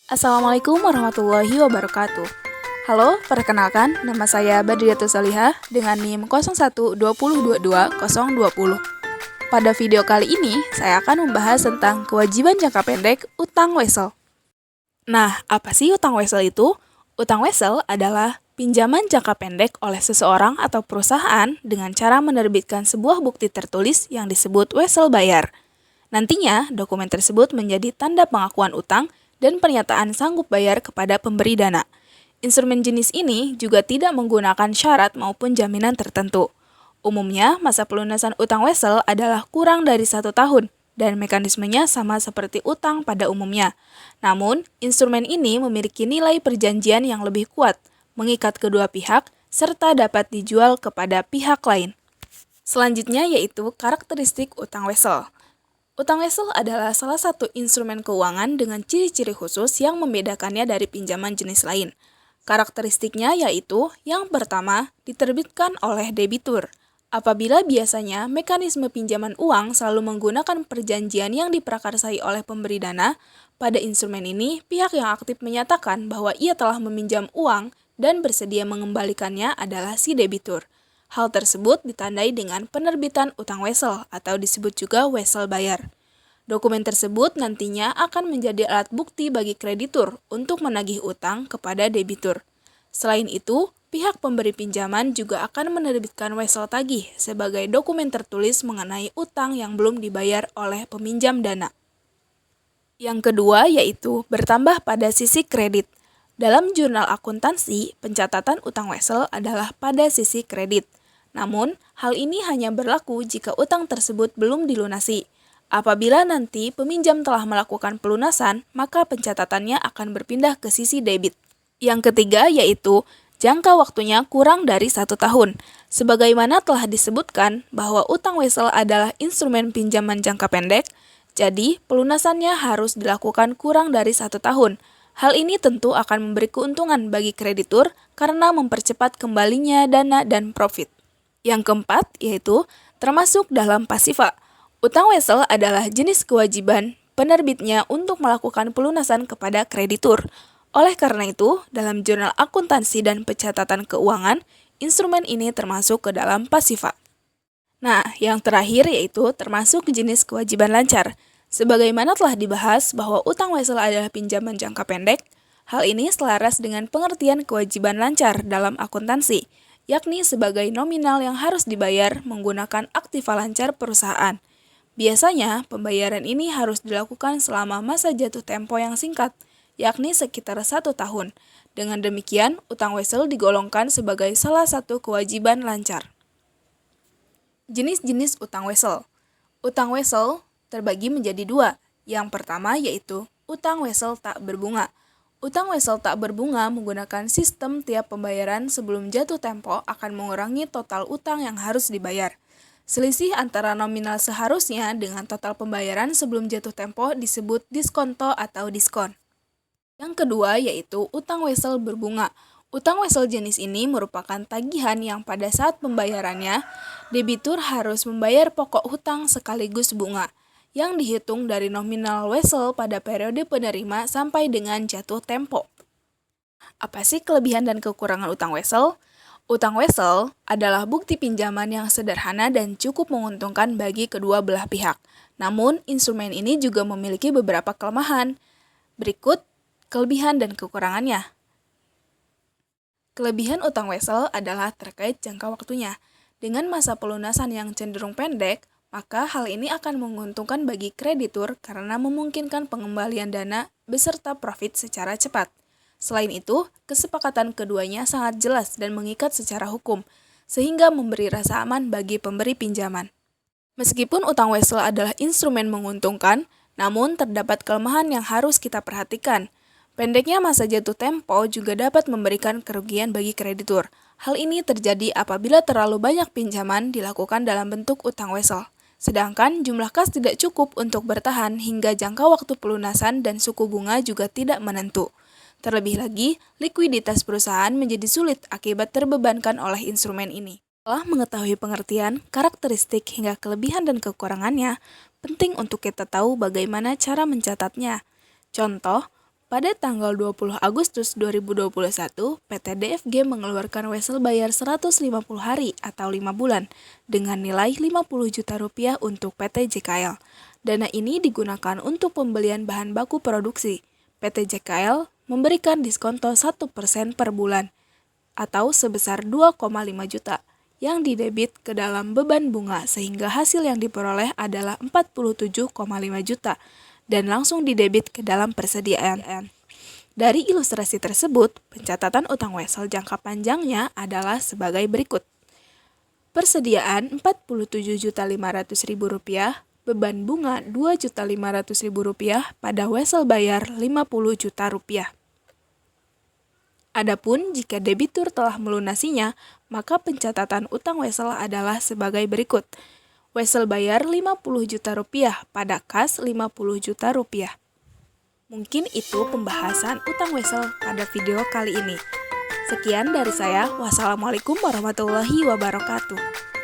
Assalamualaikum warahmatullahi wabarakatuh. Halo, perkenalkan, nama saya Badriatus Salihah dengan NIM 0120222020. Pada video kali ini, saya akan membahas tentang kewajiban jangka pendek utang wesel. Nah, apa sih utang wesel itu? Utang wesel adalah pinjaman jangka pendek oleh seseorang atau perusahaan dengan cara menerbitkan sebuah bukti tertulis yang disebut wesel bayar. Nantinya, dokumen tersebut menjadi tanda pengakuan utang dan pernyataan sanggup bayar kepada pemberi dana. Instrumen jenis ini juga tidak menggunakan syarat maupun jaminan tertentu. Umumnya, masa pelunasan utang wesel adalah kurang dari 1 tahun, dan mekanismenya sama seperti utang pada umumnya. Namun, instrumen ini memiliki nilai perjanjian yang lebih kuat, mengikat kedua pihak, serta dapat dijual kepada pihak lain. Selanjutnya yaitu karakteristik utang wesel. Utang wesel adalah salah satu instrumen keuangan dengan ciri-ciri khusus yang membedakannya dari pinjaman jenis lain. Karakteristiknya yaitu, yang pertama, diterbitkan oleh debitur. Apabila biasanya mekanisme pinjaman uang selalu menggunakan perjanjian yang diprakarsai oleh pemberi dana, pada instrumen ini pihak yang aktif menyatakan bahwa ia telah meminjam uang dan bersedia mengembalikannya adalah si debitur. Hal tersebut ditandai dengan penerbitan utang wesel atau disebut juga wesel bayar. Dokumen tersebut nantinya akan menjadi alat bukti bagi kreditur untuk menagih utang kepada debitur. Selain itu, pihak pemberi pinjaman juga akan menerbitkan wesel tagih sebagai dokumen tertulis mengenai utang yang belum dibayar oleh peminjam dana. Yang kedua yaitu bertambah pada sisi kredit. Dalam jurnal akuntansi, pencatatan utang wesel adalah pada sisi kredit. Namun, hal ini hanya berlaku jika utang tersebut belum dilunasi. Apabila nanti peminjam telah melakukan pelunasan, maka pencatatannya akan berpindah ke sisi debit. Yang ketiga yaitu jangka waktunya kurang dari 1 tahun. Sebagaimana telah disebutkan bahwa utang wesel adalah instrumen pinjaman jangka pendek, jadi pelunasannya harus dilakukan kurang dari 1 tahun. Hal ini tentu akan memberi keuntungan bagi kreditur karena mempercepat kembalinya dana dan profit. Yang keempat yaitu termasuk dalam pasifa. Utang wesel adalah jenis kewajiban penerbitnya untuk melakukan pelunasan kepada kreditur. Oleh karena itu, dalam jurnal akuntansi dan pencatatan keuangan, instrumen ini termasuk ke dalam pasifa. Nah, yang terakhir yaitu termasuk jenis kewajiban lancar. Sebagaimana telah dibahas bahwa utang wesel adalah pinjaman jangka pendek, hal ini selaras dengan pengertian kewajiban lancar dalam akuntansi, yakni sebagai nominal yang harus dibayar menggunakan aktiva lancar perusahaan. Biasanya, pembayaran ini harus dilakukan selama masa jatuh tempo yang singkat, yakni sekitar 1 tahun. Dengan demikian, utang wesel digolongkan sebagai salah satu kewajiban lancar. Jenis-jenis utang wesel. Utang wesel terbagi menjadi dua. Yang pertama yaitu utang wesel tak berbunga. Utang wesel tak berbunga menggunakan sistem tiap pembayaran sebelum jatuh tempo akan mengurangi total utang yang harus dibayar. Selisih antara nominal seharusnya dengan total pembayaran sebelum jatuh tempo disebut diskonto atau diskon. Yang kedua yaitu utang wesel berbunga. Utang wesel jenis ini merupakan tagihan yang pada saat pembayarannya, debitur harus membayar pokok hutang sekaligus bunga, yang dihitung dari nominal wesel pada periode penerima sampai dengan jatuh tempo. Apa sih kelebihan dan kekurangan utang wesel? Utang wesel adalah bukti pinjaman yang sederhana dan cukup menguntungkan bagi kedua belah pihak. Namun, instrumen ini juga memiliki beberapa kelemahan. Berikut kelebihan dan kekurangannya. Kelebihan utang wesel adalah terkait jangka waktunya. Dengan masa pelunasan yang cenderung pendek, maka hal ini akan menguntungkan bagi kreditur karena memungkinkan pengembalian dana beserta profit secara cepat. Selain itu, kesepakatan keduanya sangat jelas dan mengikat secara hukum, sehingga memberi rasa aman bagi pemberi pinjaman. Meskipun utang wesel adalah instrumen menguntungkan, namun terdapat kelemahan yang harus kita perhatikan. Pendeknya masa jatuh tempo juga dapat memberikan kerugian bagi kreditur. Hal ini terjadi apabila terlalu banyak pinjaman dilakukan dalam bentuk utang wesel. Sedangkan jumlah kas tidak cukup untuk bertahan hingga jangka waktu pelunasan dan suku bunga juga tidak menentu. Terlebih lagi, likuiditas perusahaan menjadi sulit akibat terbebankan oleh instrumen ini. Setelah mengetahui pengertian, karakteristik hingga kelebihan dan kekurangannya, penting untuk kita tahu bagaimana cara mencatatnya. Contoh, Pada tanggal 20 Agustus 2021, PT DFG mengeluarkan wesel bayar 150 hari atau 5 bulan dengan nilai 50 juta rupiah untuk PT JKL. Dana ini digunakan untuk pembelian bahan baku produksi. PT JKL memberikan diskonto 1% per bulan atau sebesar 2,5 juta yang didebit ke dalam beban bunga sehingga hasil yang diperoleh adalah 47,5 juta dan langsung didebit ke dalam persediaan. Dari ilustrasi tersebut, pencatatan utang wesel jangka panjangnya adalah sebagai berikut. Persediaan Rp47.500.000, beban bunga Rp2.500.000 pada wesel bayar Rp50 juta. Adapun jika debitur telah melunasinya, maka pencatatan utang wesel adalah sebagai berikut. Wesel bayar Rp50 juta pada kas Rp50 juta. Mungkin itu pembahasan utang wesel pada video kali ini. Sekian dari saya. Wassalamualaikum warahmatullahi wabarakatuh.